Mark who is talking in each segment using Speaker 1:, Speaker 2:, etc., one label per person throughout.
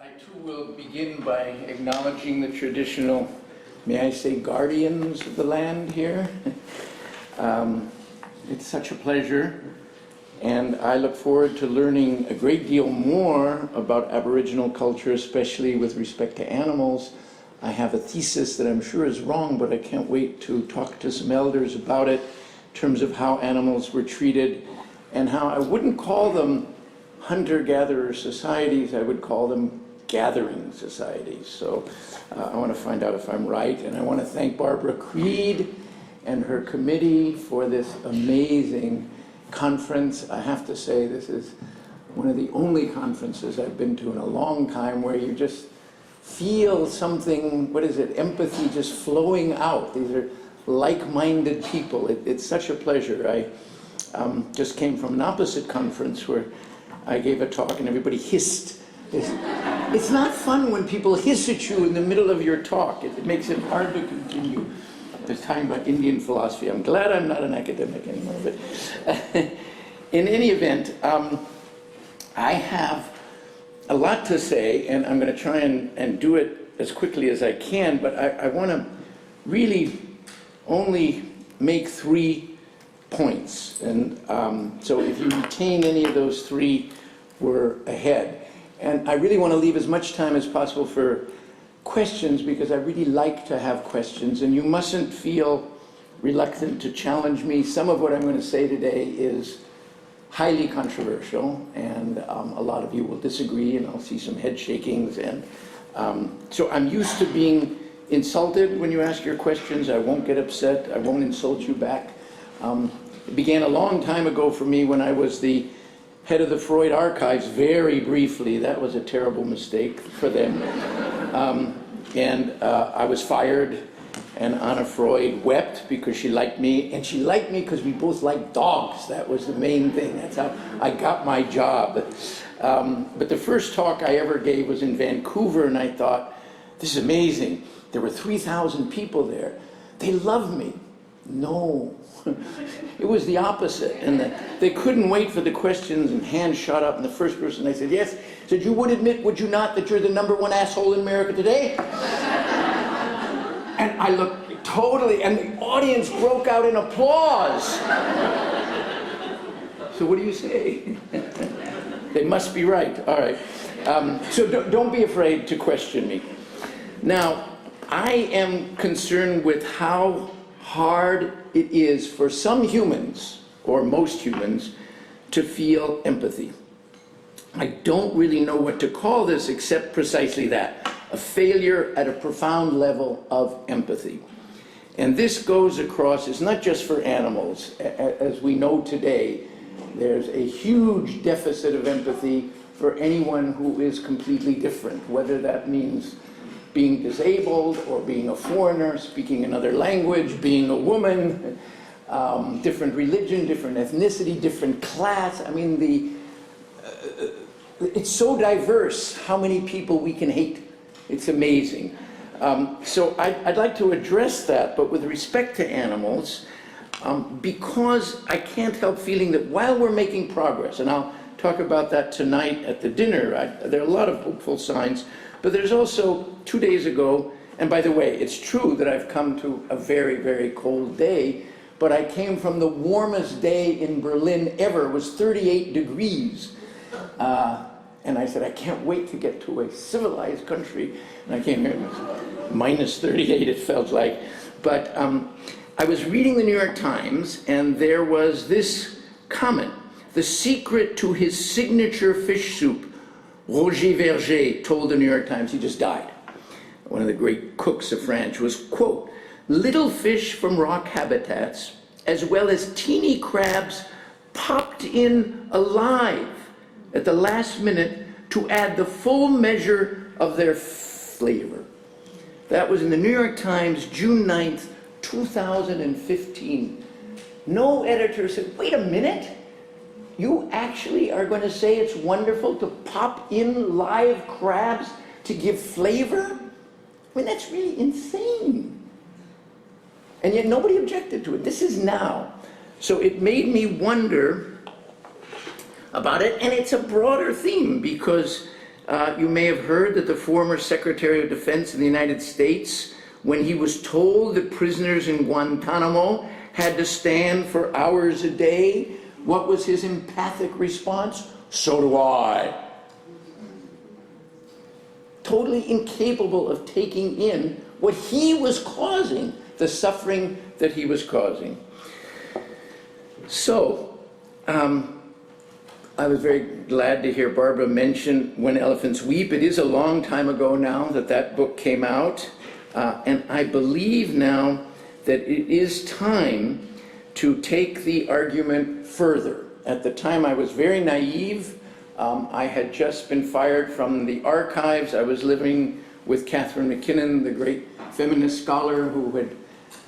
Speaker 1: I too will begin by acknowledging the traditional, may I say, guardians of the land here. It's such a pleasure, and I look forward to learning a great deal more about Aboriginal culture, especially with respect to animals. I have a thesis that I'm sure is wrong, but I can't wait to talk to some elders about it in terms of how animals were treated and how I wouldn't call them hunter-gatherer societies, I would call them gathering societies. So I want to find out if I'm right, and I want to thank Barbara Creed and her committee for this amazing conference. I have to say this is one of the only conferences I've been to in a long time where you just feel something, what is it, empathy just flowing out. These are like-minded people. It's such a pleasure. I just came from an opposite conference where I gave a talk and everybody hissed. It's not fun when people hiss at you in the middle of your talk. It makes it hard to continue. I was talking about Indian philosophy. I'm glad I'm not an academic anymore. But in any event, I have a lot to say, and I'm going to try and do it as quickly as I can, but I want to really only make 3 points. And so if you retain any of those 3, we're ahead. And I really want to leave as much time as possible for questions, because I really like to have questions, and you mustn't feel reluctant to challenge me. Some of what I'm going to say today is highly controversial, and a lot of you will disagree, and I'll see some head shakings. And so I'm used to being insulted when you ask your questions. I won't get upset. I won't insult you back. It began a long time ago for me when I was the head of the Freud archives, very briefly. That was a terrible mistake for them. I was fired, and Anna Freud wept because she liked me, and she liked me because we both liked dogs. That was the main thing. That's how I got my job. But the first talk I ever gave was in Vancouver, and I thought, this is amazing. There were 3,000 people there. They love me. No. It was the opposite, and they couldn't wait for the questions, and hands shot up, and the first person, I said, yes, said, you would admit, would you not, that you're the #1 asshole in America today? And I looked totally, and the audience broke out in applause. So what do you say? They must be right. All right. So don't be afraid to question me. Now, I am concerned with how hard it is for some humans, or most humans, to feel empathy. I don't really know what to call this except precisely that, a failure at a profound level of empathy. And this goes across, it's not just for animals. As we know today, there's a huge deficit of empathy for anyone who is completely different, whether that means being disabled, or being a foreigner, speaking another language, being a woman, different religion, different ethnicity, different class. I mean, it's so diverse how many people we can hate. It's amazing. So I'd like to address that, but with respect to animals, because I can't help feeling that while we're making progress, and I'll talk about that tonight at the dinner, there are a lot of hopeful signs. But there's also 2 days ago, and by the way, it's true that I've come to a very, very cold day, but I came from the warmest day in Berlin ever. It was 38 degrees. And I said, I can't wait to get to a civilized country. And I came here, it was minus 38, it felt like. But I was reading the New York Times, and there was this comment: the secret to his signature fish soup, Roger Verger told the New York Times, he just died, one of the great cooks of France, was, quote, little fish from rock habitats, as well as teeny crabs, popped in alive at the last minute to add the full measure of their flavor. That was in the New York Times, June 9th, 2015. No editor said, wait a minute. You actually are going to say it's wonderful to pop in live crabs to give flavor? I mean, that's really insane. And yet nobody objected to it. This is now. So it made me wonder about it, and it's a broader theme, because you may have heard that the former Secretary of Defense of the United States, when he was told that prisoners in Guantanamo had to stand for hours a day, what was his empathic response? So do I. Totally incapable of taking in what he was causing, the suffering that he was causing. So, I was very glad to hear Barbara mention When Elephants Weep. It is a long time ago now that that book came out, and I believe now that it is time to take the argument further. At the time I was very naive. I had just been fired from the archives. I was living with Catherine McKinnon, the great feminist scholar who had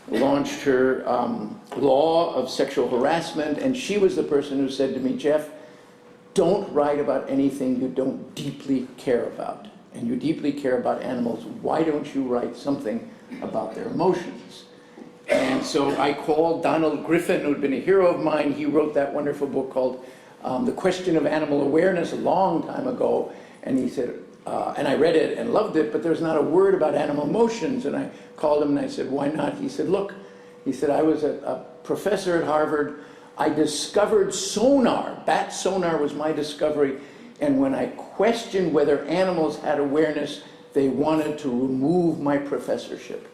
Speaker 1: launched her law of sexual harassment, and she was the person who said to me, Jeff, don't write about anything you don't deeply care about. And you deeply care about animals. Why don't you write something about their emotions? And so I called Donald Griffin, who had been a hero of mine. He wrote that wonderful book called The Question of Animal Awareness a long time ago. And he said, and I read it and loved it, but there's not a word about animal emotions. And I called him and I said, why not? He said, look, he said, I was a professor at Harvard. I discovered sonar. Bat sonar was my discovery. And when I questioned whether animals had awareness, they wanted to remove my professorship.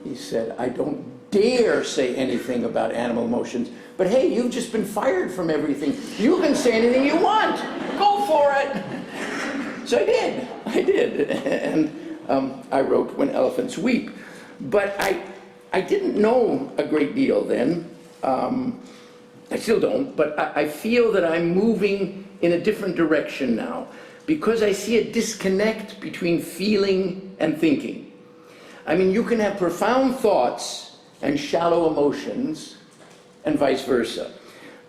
Speaker 1: He said, I don't dare say anything about animal emotions, but hey, you've just been fired from everything. You can say anything you want. Go for it. So I did. And I wrote When Elephants Weep. But I didn't know a great deal then. I still don't, but I feel that I'm moving in a different direction now because I see a disconnect between feeling and thinking. I mean, you can have profound thoughts and shallow emotions and vice versa.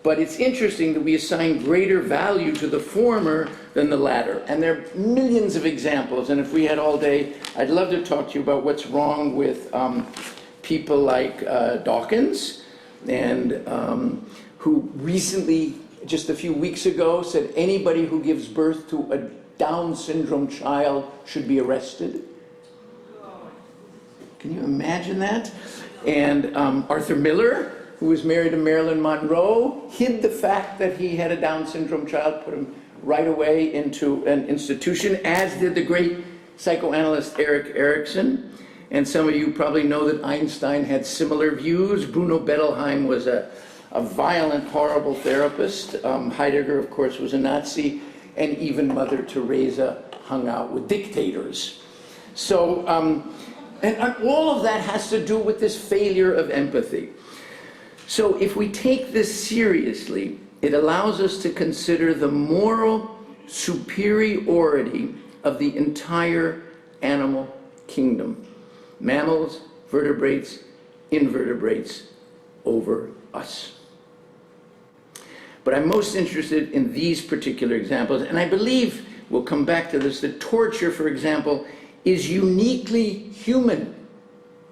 Speaker 1: But it's interesting that we assign greater value to the former than the latter. And there are millions of examples, and if we had all day, I'd love to talk to you about what's wrong with people like Dawkins, and who recently, just a few weeks ago, said anybody who gives birth to a Down syndrome child should be arrested. Can you imagine that? And Arthur Miller, who was married to Marilyn Monroe, hid the fact that he had a Down syndrome child, put him right away into an institution, as did the great psychoanalyst Erik Erikson. And some of you probably know that Einstein had similar views. Bruno Bettelheim was a violent, horrible therapist. Heidegger, of course, was a Nazi. And even Mother Teresa hung out with dictators. So, and all of that has to do with this failure of empathy. So if we take this seriously, it allows us to consider the moral superiority of the entire animal kingdom. Mammals, vertebrates, invertebrates, over us. But I'm most interested in these particular examples, and I believe, we'll come back to this, that torture, for example, is uniquely human.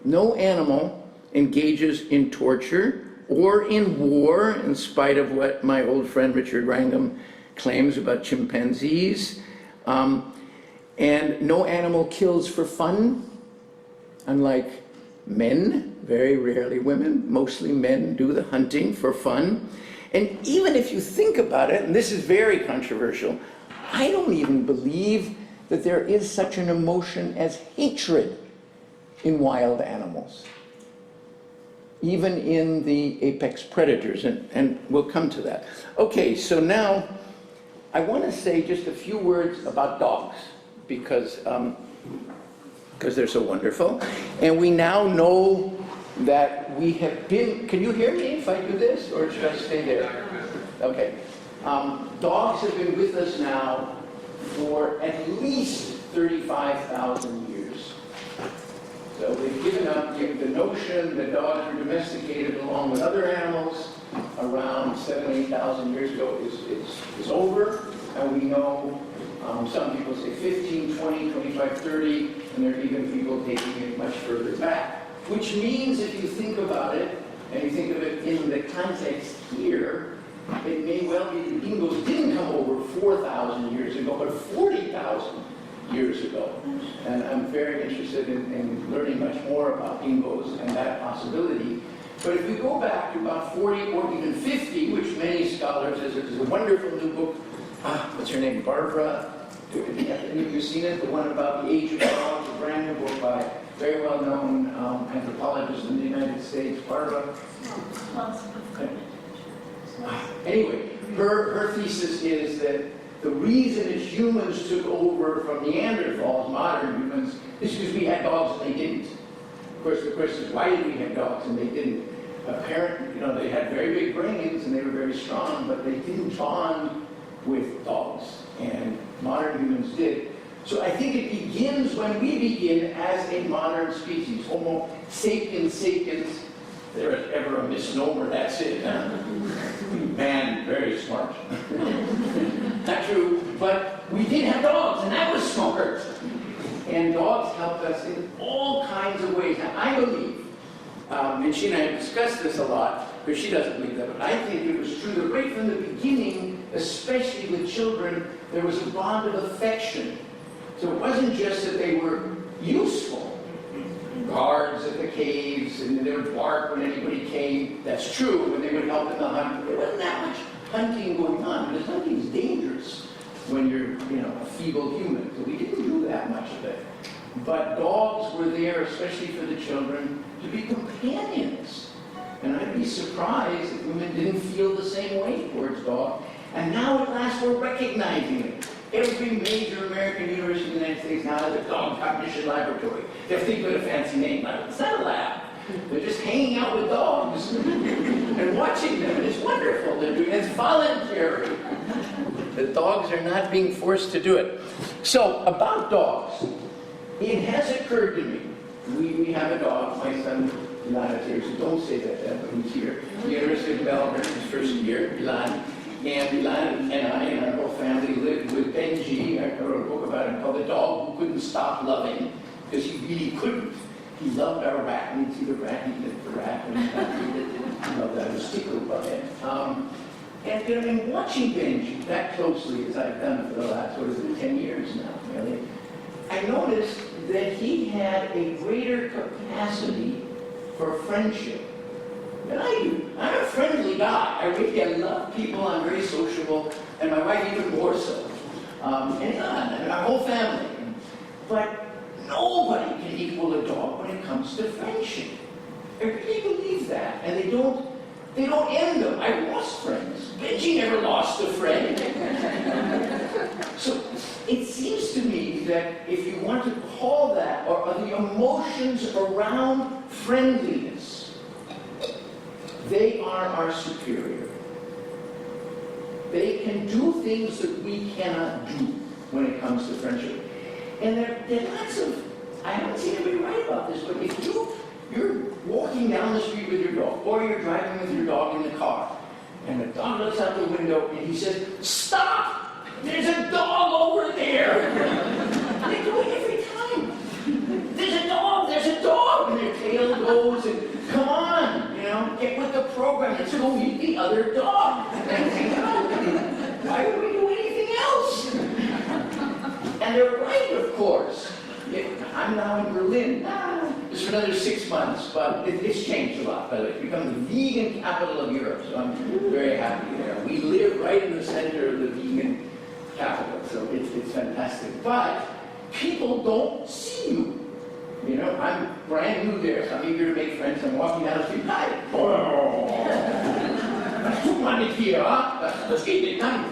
Speaker 1: No animal engages in torture or in war, in spite of what my old friend Richard Wrangham claims about chimpanzees. And no animal kills for fun, unlike men, very rarely women. Mostly men do the hunting for fun. And even if you think about it, and this is very controversial, I don't even believe that there is such an emotion as hatred in wild animals, even in the apex predators, and we'll come to that. Okay, so now I want to say just a few words about dogs, because they're so wonderful. And we now know that we have been, can you hear me if I do this, or should I stay there? Okay. Dogs have been with us now for at least 35,000 years. So they've given up the notion that dogs were domesticated along with other animals around 7,000 to 8,000 years ago is over. And we know some people say 15, 20, 25, 30, and there are even people taking it much further back. Which means if you think about it, and you think of it in the context here, it may well be that dingoes didn't come over 4,000 years ago, but 40,000 8,000 years ago. And I'm very interested in learning much more about dingoes and that possibility. But if we go back to about 40 or even 50, which many scholars, there's a wonderful new book, what's her name, Barbara? Have any of you seen it? The one about the age of dogs, a brand new book by a very well-known anthropologist in the United States, Barbara. Anyway, her thesis is that the reason that humans took over from Neanderthals, modern humans, is because we had dogs and they didn't. Of course, the question is, why did we have dogs and they didn't? Apparently, they had very big brains and they were very strong, but they didn't bond with dogs, and modern humans did. So I think it begins when we begin as a modern species. Homo sapiens sapiens. If there is ever a misnomer, that's it. Man, very smart. Not true, but we did have dogs, and that was smart. And dogs helped us in all kinds of ways. Now, I believe, and she and I have discussed this a lot, because she doesn't believe that, but I think it was true that right from the beginning, especially with children, there was a bond of affection. So it wasn't just that they were useful. Guards at the caves, and they would bark when anybody came. That's true, when they would help in the hunt. There wasn't that much hunting going on, because hunting is dangerous when you're, a feeble human. So we didn't do that much of it. But dogs were there, especially for the children, to be companions. And I'd be surprised if women didn't feel the same way towards dogs. And now at last we're recognizing it. Every major American university in the United States now has a dog cognition laboratory. They're thinking of a fancy name. It's not a lab. They're just hanging out with dogs and watching them. And it's wonderful. They're doing it's voluntary. The dogs are not being forced to do it. So, about dogs, it has occurred to me. We have a dog. My son, Ilan, is here, so don't say that, but he's here. University of Melbourne, his first year, Ilan. And Ilan and I and our whole family lived with Benji. I wrote a book about him called The Dog Who Couldn't Stop Loving, because he really couldn't. He loved our rat, and he'd see the rat, he'd lick the rat, and he loved that. I was tickled by it. And in watching Benji that closely, as I've done for the last, 10 years now, really, I noticed that he had a greater capacity for friendship than I do. I'm a friendly guy. I love people. I'm very sociable, and my wife even more so. And our whole family. But nobody can equal a dog when it comes to friendship. I really believe that, and they don't end them. I lost friends. Benji never lost a friend. So it seems to me that if you want to call that, or the emotions around friendliness, they are our superior. They can do things that we cannot do when it comes to friendship. And there are lots of, I haven't seen anybody write about this, but if you're walking down the street with your dog, or you're driving with your dog in the car, and the dog looks out the window and he says, "Stop! There's a dog over there!" They do it every time. There's a dog! And their tail goes and, come on, get with the program. Let's go meet the other dog. Why would we do anything else? And they're right, of course. I'm now in Berlin, just for another 6 months, but it's changed a lot, by the way. It's become the vegan capital of Europe, so I'm very happy there. We live right in the center of the vegan capital, so it's fantastic. But people don't see you. I'm brand new there, so I'm eager to make friends. I'm walking down the street, hi. Let's keep it coming.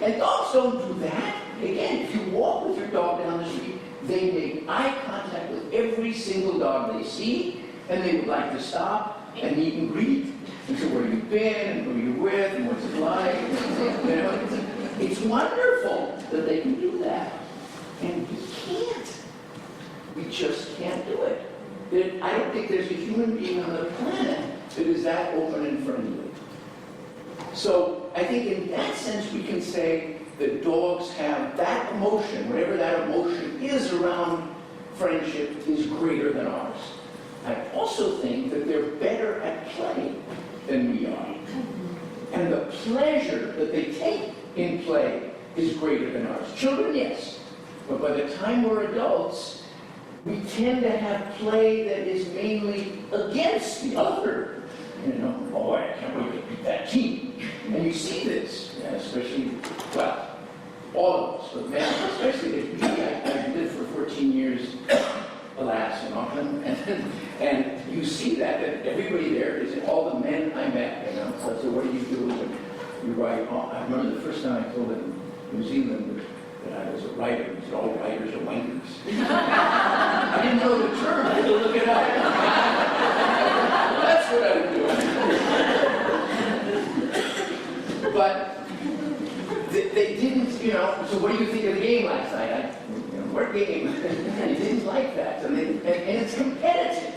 Speaker 1: And dogs don't do that. Again, if you walk with your dog down the street, they make eye contact with every single dog they see, and they would like to stop and meet and greet. And so where you've been, and who you're with, and what's it like. It's wonderful that they can do that. And we can't. We just can't do it. I don't think there's a human being on the planet that is that open and friendly. So I think in that sense we can say that dogs have that emotion, whatever that emotion is around friendship, is greater than ours. I also think that they're better at play than we are. And the pleasure that they take in play is greater than ours. Children, yes. But by the time we're adults, we tend to have play that is mainly against the other. You know, oh, I can't wait to beat that team. And you see this, yeah, especially, well, all of us, but men, especially me. I lived for 14 years, alas, in Auckland, and you see that everybody there is all the men I met, you know. So what do you do? And you write. I remember the first time I told them in New Zealand that I was a writer. He said, all writers are wankers. I didn't know the term. I had to look it up. That's what I was doing. But they didn't, you know, so what do you think of the game last night? What game? They didn't like that. And it's competitive.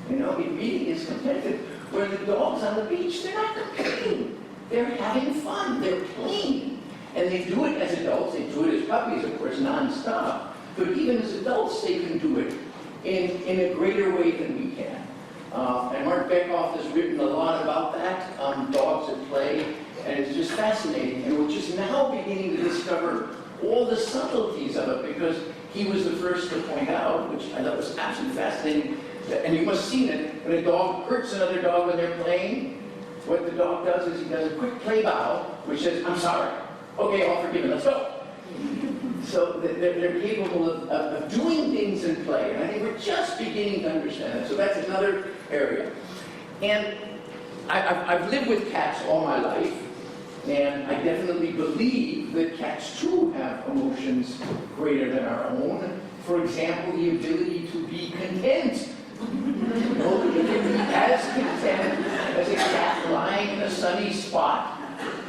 Speaker 1: You know, it really is competitive. Where the dogs on the beach, they're not competing. They're having fun. They're playing. And they do it as adults. They do it as puppies, of course, non-stop. But even as adults, they can do it in a greater way than we can. And Mark Beckhoff has written a lot about that, dogs at play. And it's just fascinating. And we're just now beginning to discover all the subtleties of it, because he was the first to point out, which I thought was absolutely fascinating, and you must have seen it, when a dog hurts another dog when they're playing, what the dog does is he does a quick play bow, which says, I'm sorry. Okay, all forgiven, let's go. So they're capable of doing things in play, and I think we're just beginning to understand that. So that's another area. And I've lived with cats all my life, and I definitely believe that cats too have emotions greater than our own. For example, the ability to be content. Nobody can be as content as a cat lying in a sunny spot.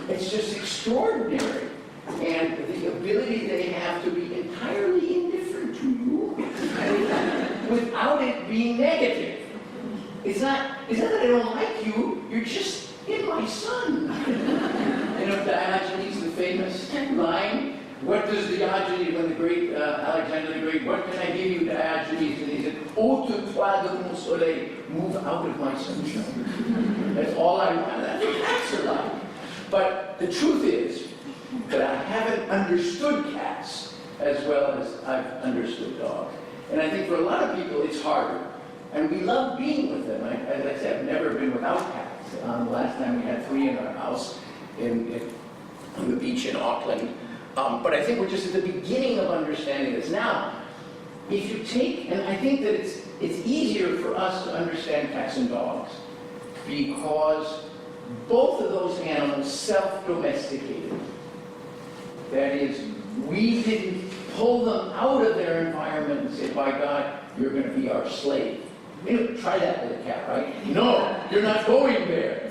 Speaker 1: It's just extraordinary. And the ability they have to be entirely indifferent to you without it being negative. It's not that I don't like you, you're just in my sun. You know, Diogenes, the famous line, what does Diogenes, when the great Alexander the Great, what can I give you, Diogenes? And he said, ôte-toi de mon soleil, move out of my sunshine. That's all I want. That's what cats are like. But the truth is that I haven't understood cats as well as I've understood dogs. And I think for a lot of people it's harder. And we love being with them. As I said, I've never been without cats. The last time we had 3 in our house on the beach in Auckland. But I think we're just at the beginning of understanding this. Now, if you take, and I think that it's easier for us to understand cats and dogs because both of those animals self-domesticated. That is, we didn't pull them out of their environment and say, by God, you're going to be our slave. You know, try that with a cat, right? No, you're not going there.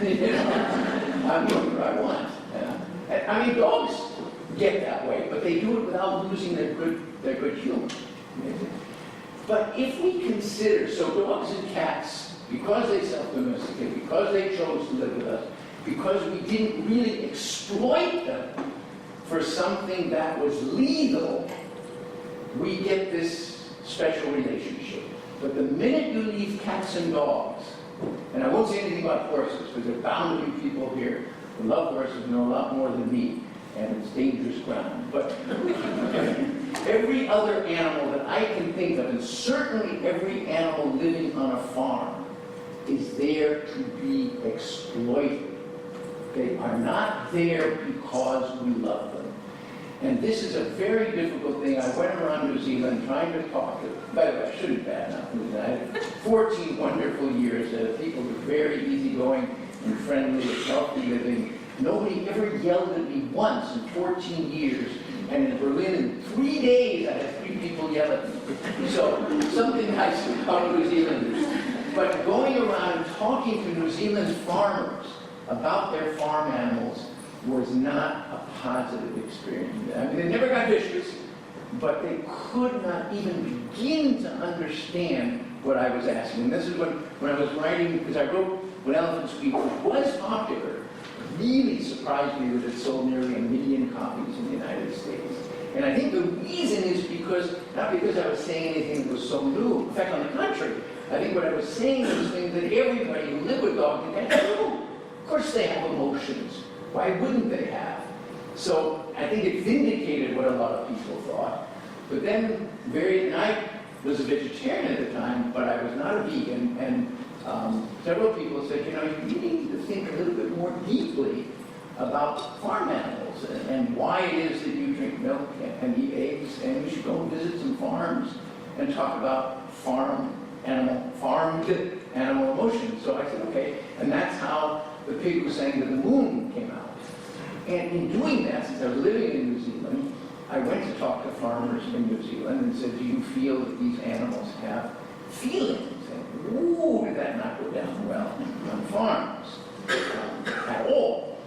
Speaker 1: You know, I'm doing what I want. Yeah. I mean, dogs get that way, but they do it without losing their good humor. But if we consider, so dogs and cats, because they self-domesticate, because they chose to live with us, because we didn't really exploit them for something that was legal, we get this special relationship. But the minute you leave cats and dogs, and I won't say anything about horses, because there are bound to be people here who love horses and know a lot more than me, and it's dangerous ground. But every other animal that I can think of, and certainly every animal living on a farm, is there to be exploited. They are not there because we love them. And this is a very difficult thing. I went around New Zealand trying to talk to, by the way, I shouldn't badmouth New Zealand. I had 14 wonderful years. People were very easygoing and friendly, healthy living. Nobody ever yelled at me once in 14 years. And in Berlin, in 3 days, I had 3 people yell at me. So, something nice about New Zealanders. But going around and talking to New Zealand farmers about their farm animals was not a positive experience. I mean, they never got vicious, but they could not even begin to understand what I was asking. And this is when I was writing, because I wrote When Elephants Speak, which was popular, really surprised me that it sold nearly 1 million copies in the United States. And I think the reason is because, not because I was saying anything that was so new. In fact, on the contrary, I think what I was saying was things that everybody who lived with dogs and cats knew. Of course they have emotions. Why wouldn't they have? So I think it vindicated what a lot of people thought. But then, and I was a vegetarian at the time, but I was not a vegan, and several people said, you know, you need to think a little bit more deeply about farm animals and why it is that you drink milk and eat eggs, and you should go and visit some farms and talk about farmed animal emotions. So I said, okay, and that's how The Pig Who Sang to the Moon came out. And in doing that, since I was living in New Zealand, I went to talk to farmers in New Zealand and said, do you feel that these animals have feelings? And, ooh, did that not go down well on farms at all?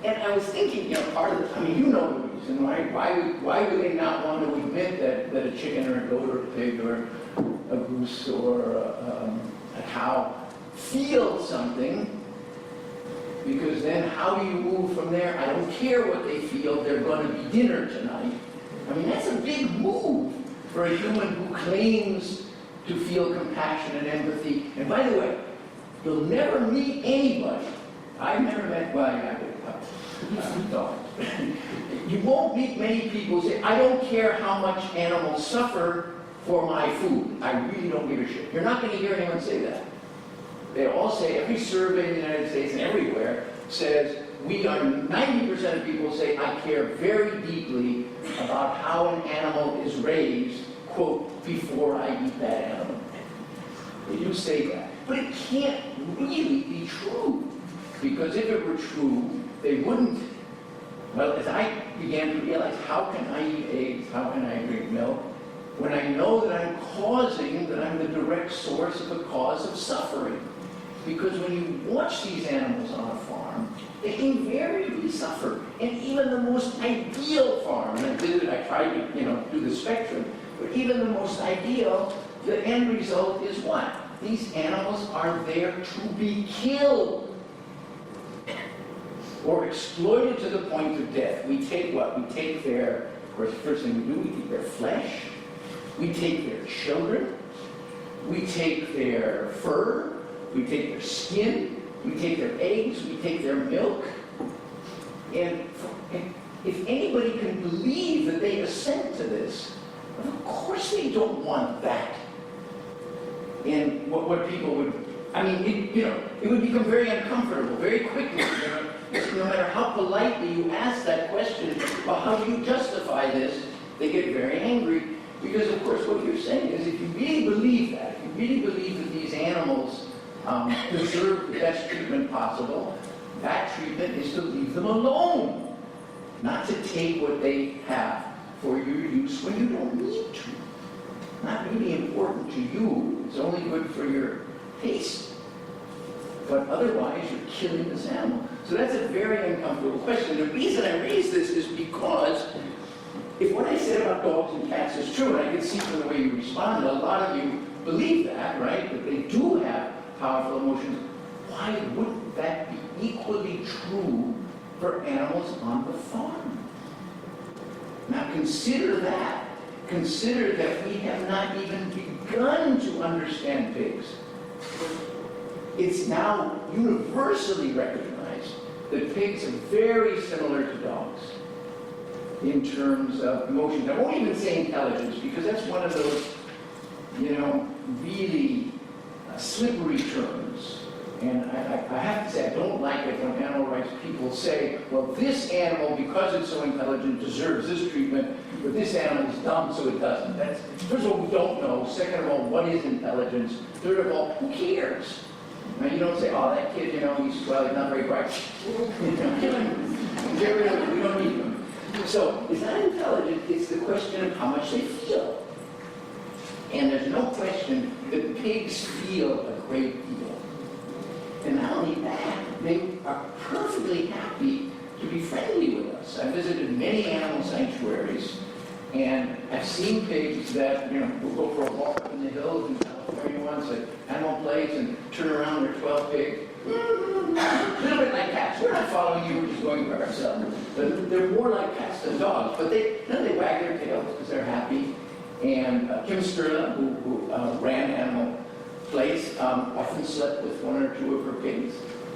Speaker 1: And I was thinking, you know, part of the, I mean, you know the reason, right? Why would they not want to admit that a chicken or a goat or a pig or a goose or a cow feel something? Because then how do you move from there? I don't care what they feel, they're going to be dinner tonight. I mean, that's a big move for a human who claims to feel compassion and empathy. And by the way, you'll never meet anybody. I've never met, well, I don't. You won't meet many people who say, I don't care how much animals suffer for my food. I really don't give a shit. You're not going to hear anyone say that. They all say, every survey in the United States and everywhere says, 90% of people say, I care very deeply about how an animal is raised, quote, before I eat that animal. They do say that. But it can't really be true. Because if it were true, they wouldn't. Well, as I began to realize, how can I eat eggs? How can I drink milk? When I know that I'm the direct source of a cause of suffering. Because when you watch these animals on a farm, they invariably suffer. And even the most ideal farm, and I tried to do the spectrum, but even the most ideal, the end result is what? These animals are there to be killed. Or exploited to the point of death. We take what? We take their, of course, the first thing we do, we take their flesh, we take their children, we take their fur, we take their skin, we take their eggs, we take their milk. And if anybody can believe that they assent to this, of course they don't want that. And what people would, I mean, it would become very uncomfortable very quickly. No matter how politely you ask that question, well, how do you justify this? They get very angry because, of course, what you're saying is if you really believe that, if you really believe that these animals deserve the best treatment possible, that treatment is to leave them alone, not to take what they have for your use when you don't need to. Not really important to you, it's only good for your taste. But otherwise, you're killing this animal. So that's a very uncomfortable question. The reason I raise this is because if what I said about dogs and cats is true, and I can see from the way you respond, a lot of you believe that, right? That they do have powerful emotions. Why wouldn't that be equally true for animals on the farm? Now consider that. Consider that we have not even begun to understand pigs. It's now universally recognized that pigs are very similar to dogs in terms of emotions. I won't even say intelligence, because that's one of those, really slippery terms. And I have to say, I don't like it when animal rights people say, well, this animal, because it's so intelligent, deserves this treatment, but this animal is dumb, so it doesn't. That's, first of all, we don't know. Second of all, what is intelligence? Third of all, who cares? Now, you don't say, oh, that kid, he's not very bright. Kill him. Get rid of him. We don't need him. So, it's not intelligent. It's the question of how much they feel. And there's no question that pigs feel a great deal. And not only that, they are perfectly happy to be friendly with us. I visited many animal sanctuaries, and I've seen pigs that, will go for a walk up in the hills in California once at animal place and turn around their 12 pigs. A little bit like cats. We're not following you, we're just going by ourselves. But they're more like cats than dogs. But they wag their tails because they're happy. And Kim Sturla, who ran Animal Place, often slept with one or two of her pigs.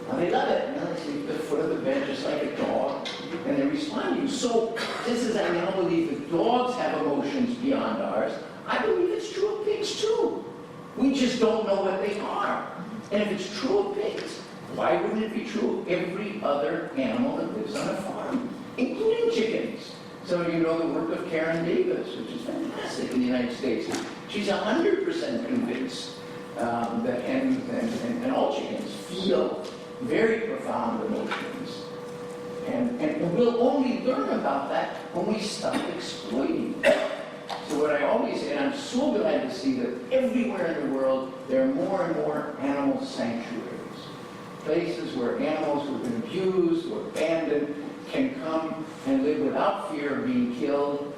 Speaker 1: And they love it. They sleep at the foot of the bed just like a dog. And and they respond to you. So, just as I now believe that dogs have emotions beyond ours, I believe it's true of pigs too. We just don't know what they are. And if it's true of pigs, why wouldn't it be true of every other animal that lives on a farm, including chickens? Some of you know the work of Karen Davis, which is fantastic in the United States. She's 100% convinced that hens and all chickens feel very profound emotions. And we'll only learn about that when we stop exploiting it. So what I always say, and I'm so glad to see that everywhere in the world, there are more and more animal sanctuaries. Places where animals who have been abused or abandoned can come and live without fear of being killed.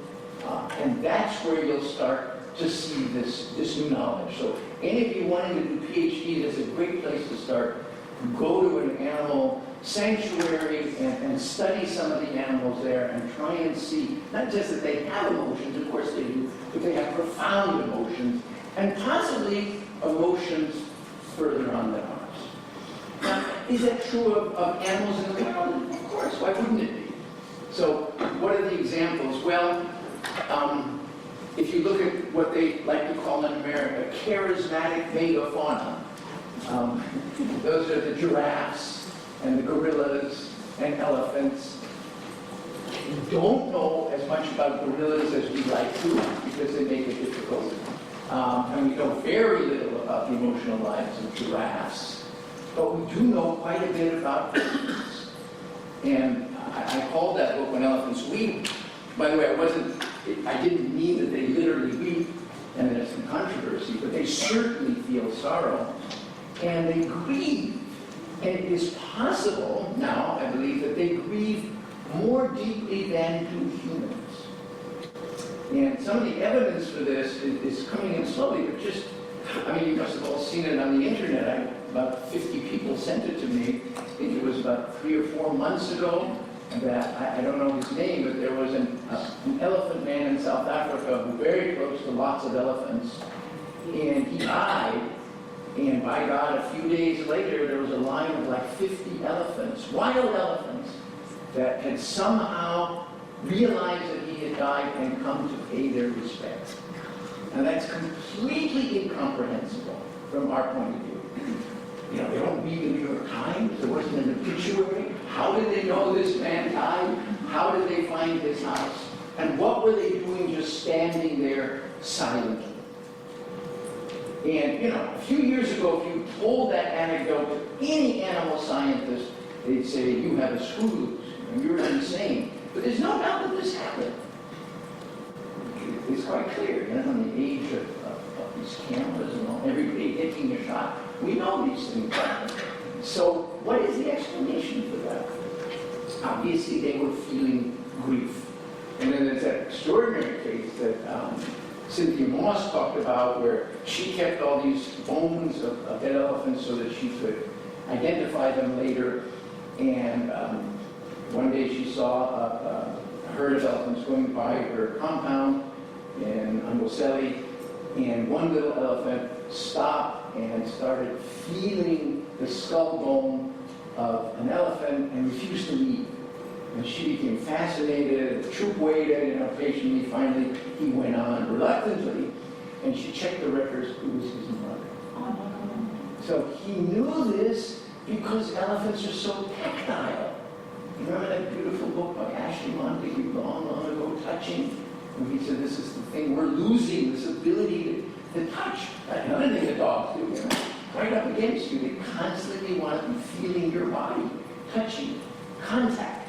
Speaker 1: And that's where you'll start to see this new knowledge. So any of you wanting to do PhD, that's a great place to start. Go to an animal sanctuary and study some of the animals there and try and see, not just that they have emotions, of course they do, but they have profound emotions, and possibly emotions further on than ours. Now, is that true of animals in the world? Of course, why wouldn't it be? So, what are the examples? Well, if you look at what they like to call in America, charismatic megafauna, those are the giraffes and the gorillas and elephants. We don't know as much about gorillas as we'd like to because they make it difficult. And we know very little about the emotional lives of giraffes. But we do know quite a bit about elephants. And I called that book When Elephants Weep. By the way, I didn't mean that they literally weep, and there's some controversy, but they certainly feel sorrow. And they grieve. And it is possible now, I believe, that they grieve more deeply than do humans. And some of the evidence for this is coming in slowly, but just, you must have all seen it on the internet. About 50 people sent it to me. I think it was about 3 or 4 months ago. That I don't know his name, but there was an elephant man in South Africa who was very close to lots of elephants. And he died. And by God, a few days later, there was a line of like 50 elephants, wild elephants, that had somehow realized that he had died and come to pay their respects. Now that's completely incomprehensible from our point of view. They don't read the New York Times. There wasn't an obituary. How did they know this man died? How did they find his house? And what were they doing just standing there silently? And, a few years ago, if you told that anecdote to any animal scientist, they'd say, you have a screw loose, you're insane. But there's no doubt that this happened. It's quite clear, in the age of these cameras and all, everybody taking a shot. We know these things happen. So, what is the explanation for that? Obviously, they were feeling grief. And then there's that extraordinary case that Cynthia Moss talked about, where she kept all these bones of dead elephants so that she could identify them later. And one day she saw a herd of elephants going by her compound in Angoseli, and one little elephant stopped and started feeling the skull bone of an elephant and refused to leave. And she became fascinated. The troop waited, patiently. Finally, he went on reluctantly, and she checked the records. It was his mother. So he knew this because elephants are so tactile. You remember that beautiful book by Ashley Montague, long, long ago, Touching? And he said, this is the thing we're losing, this ability to touch. Another thing that dogs do, right up against you, they constantly want to be feeling your body, touching, contact.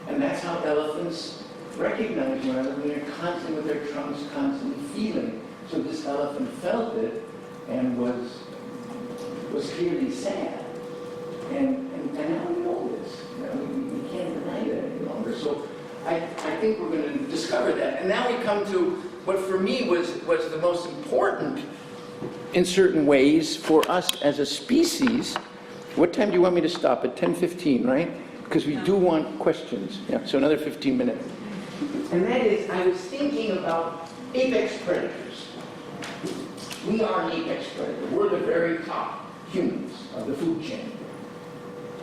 Speaker 1: And that's how elephants recognize one another when they're constantly with their trunks, constantly feeling. So this elephant felt it and was clearly sad. And now we know this. We can't deny that any longer. So I think we're going to discover that. And now we come to what for me was the most important in certain ways for us as a species. What time do you want me to stop? At 10:15, right? Because we do want questions. Yeah, so another 15 minutes. And that is, I was thinking about apex predators. We are an apex predator. We're the very top humans of the food chain.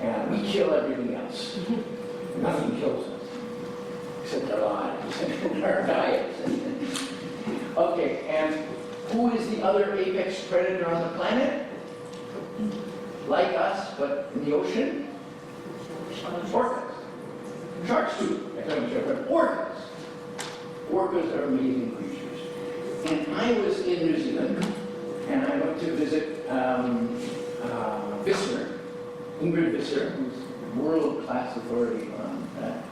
Speaker 1: And we kill everything else. Nothing kills us. in our lives, in our diets. Okay, and who is the other apex predator on the planet? Like us, but in the ocean? Orcas. Sharks too, I told you, but orcas. Orcas are amazing creatures. And I was in New Zealand, and I went to visit Visser, Ingrid Visser, who's world-class authority on that.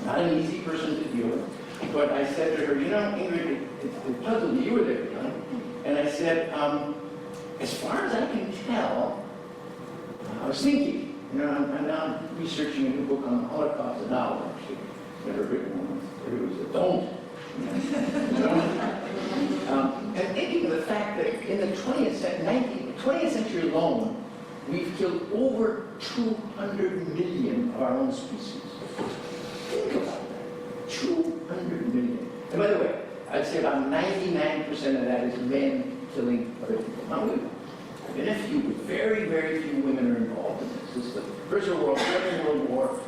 Speaker 1: Not an easy person to deal with. But I said to her, you know, Ingrid, it puzzled me. You were there, right? And I said, as far as I can tell, I was thinking, you know, I'm now researching a new book on the Holocaust, a novel, actually. Never written one. It was a don't. And thinking of the fact that in the 20th century alone, we've killed over 200 million of our own species. Think about that. 200 million. And by the way, I'd say about 99% of that is men killing other people, not women. And a few, very, very few women are involved in this. This is the First World War, Second World War,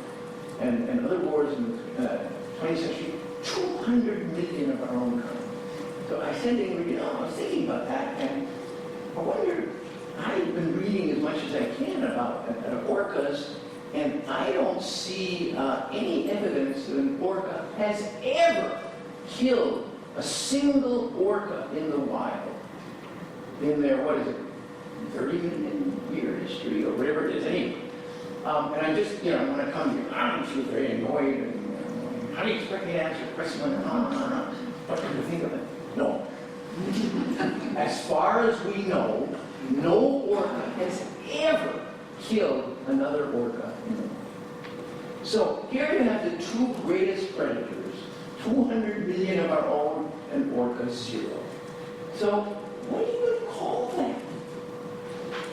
Speaker 1: and other wars in the 20th century. 200 million of our own kind. So I said to Ingrid, you know, I was thinking about that, and I wonder, I've been reading as much as I can about orcas, and I don't see any evidence that an orca has ever killed a single orca in the wild. In their, 30 million year history, or whatever it is, anyway. And I just, you know, when I come here, she was very annoyed, and how do you expect me to answer a question? No. What do you think of it? No. As far as we know, no orca has ever killed another orca in the world. So here you have the two greatest predators, 200 million of our own, and orcas 0. So what do you call that?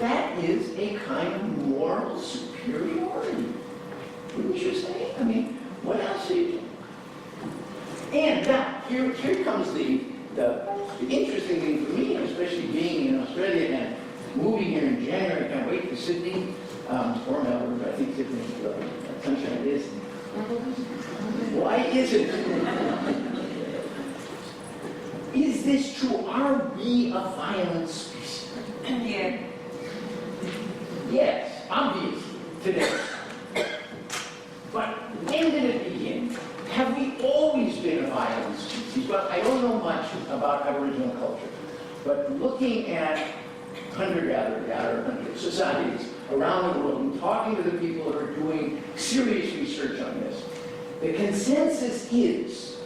Speaker 1: That is a kind of moral superiority. Wouldn't you say? I mean, what else do you do? And now, here comes the interesting thing for me, especially being in Australia and moving here in January. I can't wait to Sydney, or Melbourne, but I think Sydney is sunshine it is. Why is it? Is this true? Are we a violent species?
Speaker 2: Yeah.
Speaker 1: Yes, obviously, today. But when did it begin? Have we always been a violent species? Well, I don't know much about Aboriginal culture, but looking at hunter-gatherer societies around the world and talking to the people who are doing serious research on this, the consensus is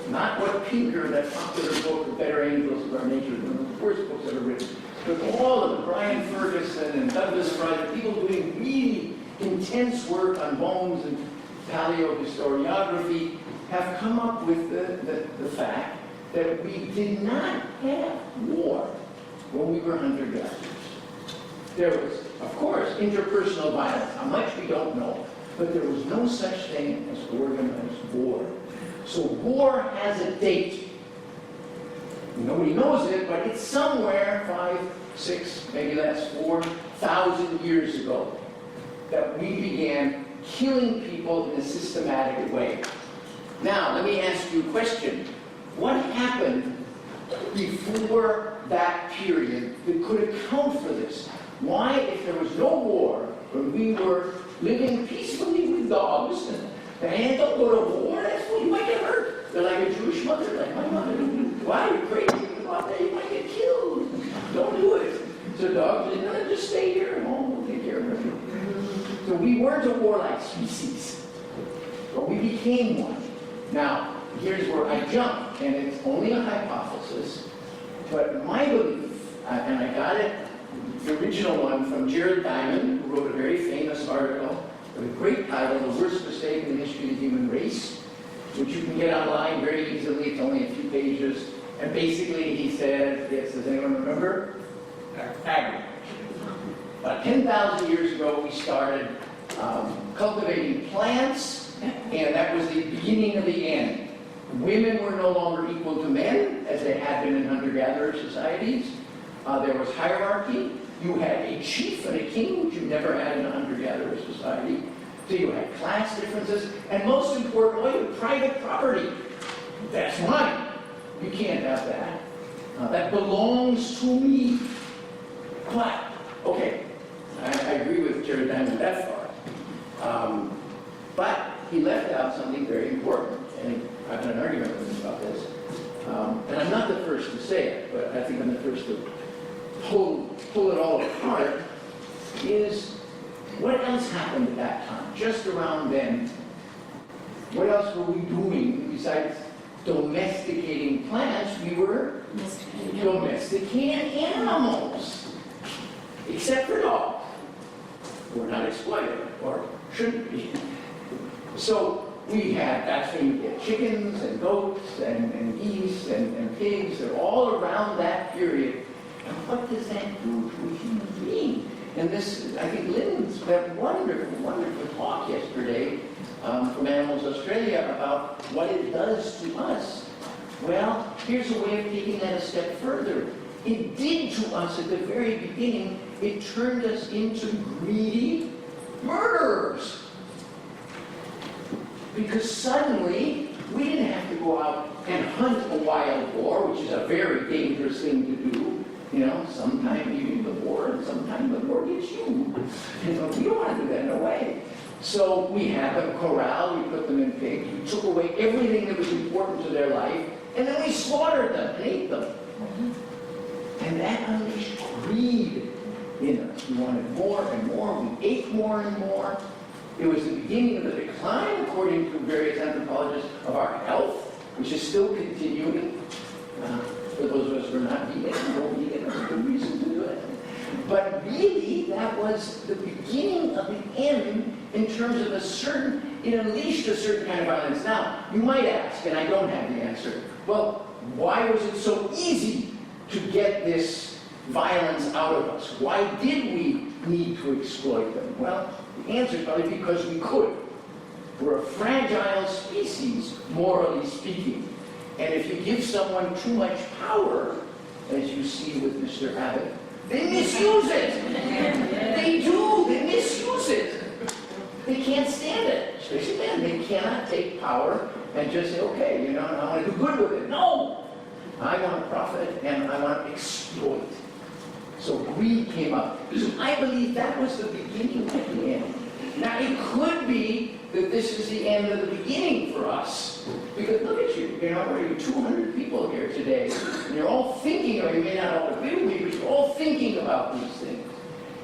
Speaker 1: not what Pinker, that popular book, The Better Angels of Our Nature, one of the worst books ever written, but all of them, Brian Ferguson and Douglas Fry, people doing really intense work on bones and paleohistoriography, have come up with the fact that we did not have war when we were hunter-gatherers. There was, of course, interpersonal violence. How much we don't know, but there was no such thing as organized war. So war has a date. Nobody knows it, but it's somewhere 5, 6, maybe less, 4,000 years ago that we began killing people in a systematic way. Now, let me ask you a question. What happened before that period that could account for this? Why, if there was no war, when we were living peacefully with dogs, and don't go to war, that's what you might get hurt. They're like a Jewish mother, like my mother. Why are you crazy? You might get killed. Don't do it. So dogs said, no, just stay here at home, we'll take care of you. So we weren't a warlike species, but we became one. Now, here's where I jump, and it's only a hypothesis, but my belief, and I got it, the original one from Jared Diamond, who wrote a very famous article with a great title, The Worst Mistake in the History of the Human Race, which you can get online very easily. It's only a few pages. And basically he said, yes, does anyone remember? Agriculture. About 10,000 years ago, we started cultivating plants, and that was the beginning of the end. Women were no longer equal to men, as they had been in hunter-gatherer societies. There was hierarchy. You had a chief and a king, which you never had in a hunter-gatherer society. So you had class differences, and most importantly, you had private property. That's mine. You can't have that. That belongs to me. But, okay, I agree with Jared Diamond that far. But he left out something very important, and I've had an argument with him about this. And I'm not the first to say it, but I think I'm the first to pull it all apart, is what else happened at that time? Just around then, what else were we doing besides domesticating plants? We were domesticating animals, except for dogs. We're not exploited, or shouldn't be. So we had, that's when you get chickens and goats and geese and pigs. They're all around that period. And what does that do to a human being? And this, I think Lynn's that wonderful, wonderful talk yesterday from Animals Australia about what it does to us. Well, here's a way of taking that a step further. It did to us at the very beginning. It turned us into greedy murderers. Because suddenly, we didn't have to go out and hunt a wild boar, which is a very dangerous thing to do. You know, sometimes you eat the boar, and sometimes the boar gets you. You know, we don't want to do that, no way. So we had them corralled, we put them in pigs, we took away everything that was important to their life, and then we slaughtered them and ate them. And that unleashed greed in us. We wanted more and more, we ate more and more. It was the beginning of the decline, according to various anthropologists, of our health, which is still continuing. For those of us who are not vegan, no vegan, that's a good reason to do it. But really, that was the beginning of the end in terms of it unleashed a certain kind of violence. Now, you might ask, and I don't have the answer, well, why was it so easy to get this violence out of us? Why did we need to exploit them? Well, the answer is probably because we could. We're a fragile species, morally speaking. And if you give someone too much power, as you see with Mr. Abbott, they misuse it. They do. They misuse it. They can't stand it. Especially men. They cannot take power and just say, okay, you know, I want to do good with it. No! I want to profit and I want to exploit. So greed came up. So I believe that was the beginning of the end. Now, it could be that this is the end of the beginning for us. Because look at you, you know, there are 200 people here today, and you're all thinking, or you may not all agree with me, but you're all thinking about these things.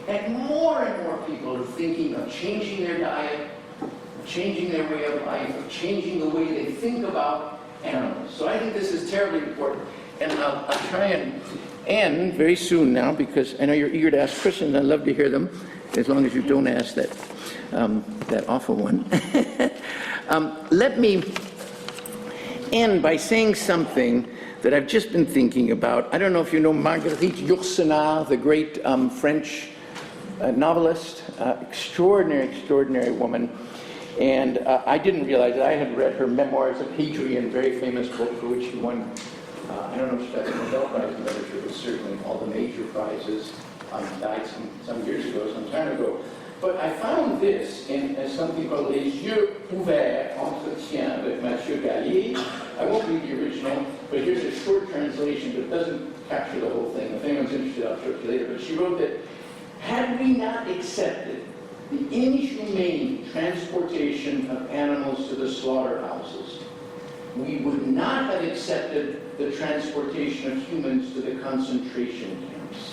Speaker 1: And more people are thinking of changing their diet, of changing their way of life, of changing the way they think about animals. So I think this is terribly important. And I'll try and end very soon now, because I know you're eager to ask questions. I'd love to hear them, as long as you don't ask that awful one. Let me end by saying something that I've just been thinking about. I don't know if you know Marguerite Yourcenar, the great French novelist, extraordinary woman. And I didn't realize it. I had read her memoirs of Hadrian, very famous book for which she won, I don't know if she got the Nobel Prize in literature, but certainly all the major prizes. Died some years ago, some time ago. But I found this in something called Les Yeux Ouverts, Entretien avec Mathieu Gallier. I won't read the original, but here's a short translation, but it doesn't capture the whole thing. If anyone's interested, I'll show it to you later. But she wrote that, had we not accepted the inhumane transportation of animals to the slaughterhouses, we would not have accepted the transportation of humans to the concentration camps.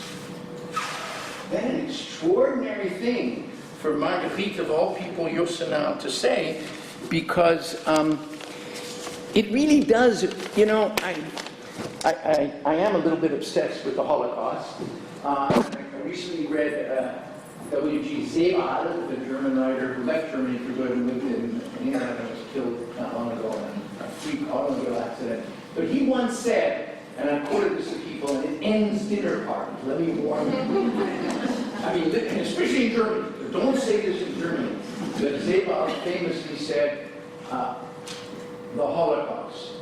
Speaker 1: That's an extraordinary thing for Marguerite, of all people, Yourcenar, to say, because it really does, you know, I am a little bit obsessed with the Holocaust. I recently read W.G. Sebald, the German writer who left Germany for good and lived in England and was killed not long ago in a freak automobile accident. But he once said, and I quoted this to people, and it ends dinner parties. Let me warn you. I mean, especially in Germany. Don't say this in Germany. That Sebald famously said, the Holocaust.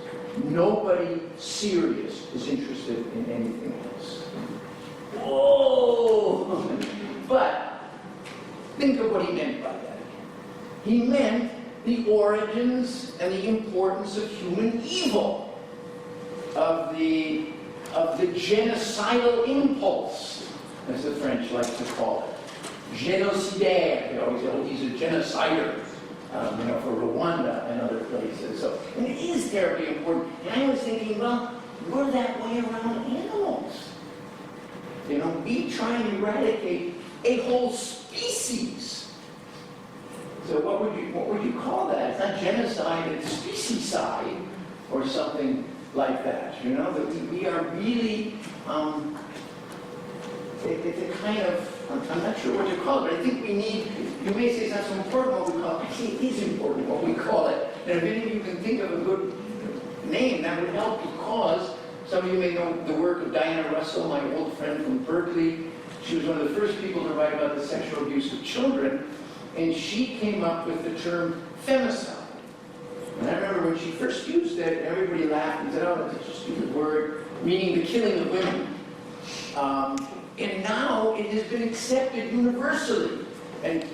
Speaker 1: Nobody serious is interested in anything else. Whoa! But think of what he meant by that. He meant the origins and the importance of human evil, of the genocidal impulse, as the French like to call it. Génocidaire, they always say, oh, he's a genocider, for Rwanda and other places. So, and it is terribly important. And I was thinking, well, we're that way around animals. We try and eradicate a whole species. So what would you call that? It's not genocide, it's specieside, or something like that. That we are really, it's a kind of, I'm not sure what to call it, but I think we need, you may say it's not so important what we call it. Actually, it is important what we call it. And if any of you can think of a good name, that would help, because some of you may know the work of Diana Russell, my old friend from Berkeley. She was one of the first people to write about the sexual abuse of children, and she came up with the term femicide. And I remember when she first used it, everybody laughed and said, oh, that's such a stupid word, meaning the killing of women. And now it has been accepted universally. And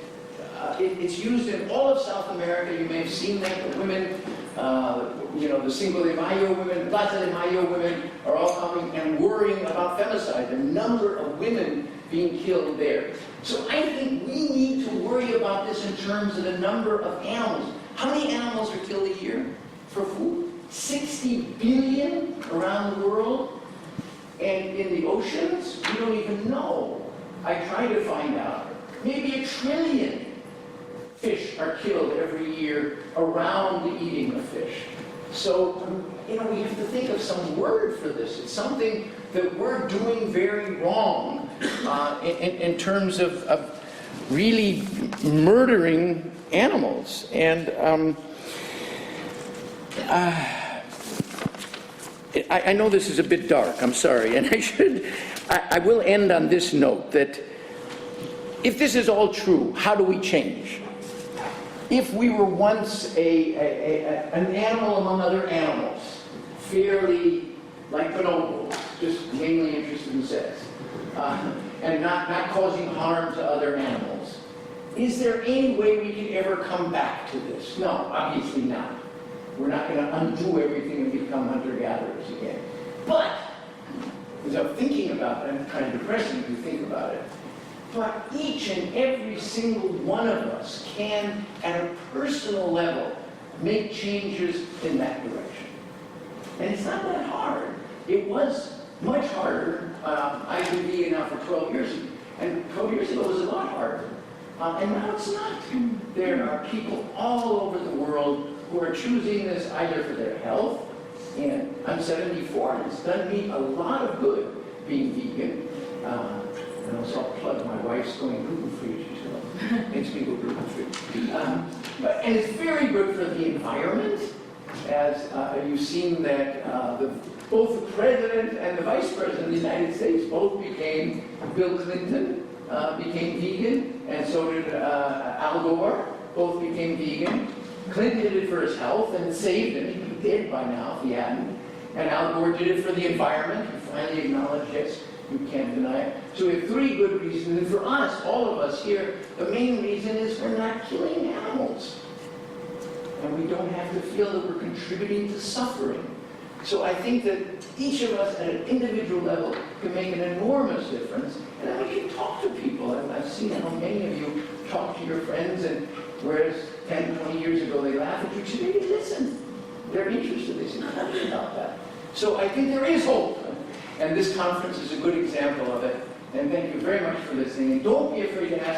Speaker 1: it's used in all of South America. You may have seen that. The women, the Cinco de Mayo women, Plaza de Mayo women are all coming and worrying about femicide, the number of women being killed there. So I think we need to worry about this in terms of the number of animals. How many animals are killed a year for food? 60 billion around the world. And in the oceans, we don't even know. I try to find out. Maybe 1 trillion fish are killed every year around the eating of fish. So, we have to think of some word for this. It's something that we're doing very wrong in terms of really murdering animals. And I know this is a bit dark, I'm sorry, and I will end on this note, that if this is all true, how do we change? If we were once an animal among other animals, fairly like bonobos, just mainly interested in sex, and not causing harm to other animals, is there any way we can ever come back to this? No, obviously not. We're not going to undo everything and become hunter-gatherers again. But, as I'm thinking about it, I'm kind of depressing if you think about it, but each and every single one of us can, at a personal level, make changes in that direction. And it's not that hard. It was much harder. I've been vegan now for 12 years, and 12 years ago it was a lot harder. And now it's not. There are people all over the world who are choosing this either for their health, and I'm 74, and it's done me a lot of good being vegan. And also I'll plug my wife's going gluten-free. She makes me go gluten-free. And it's very good for the environment, as you've seen that both the president and the vice president of the United States both became, Bill Clinton became vegan, and so did Al Gore, both became vegan. Clinton did it for his health, and it saved him. He'd be dead by now if he hadn't. And Al Gore did it for the environment. He finally acknowledged, yes, you can't deny it. So we have 3 good reasons. And for us, all of us here, the main reason is we're not killing animals. And we don't have to feel that we're contributing to suffering. So I think that each of us at an individual level can make an enormous difference. And then we can talk to people. And I've seen how many of you talk to your friends, and whereas 10, 20 years ago they laugh at you, today they listen. They're interested. They say, tell me about that. So I think there is hope. And this conference is a good example of it. And thank you very much for listening. And don't be afraid to ask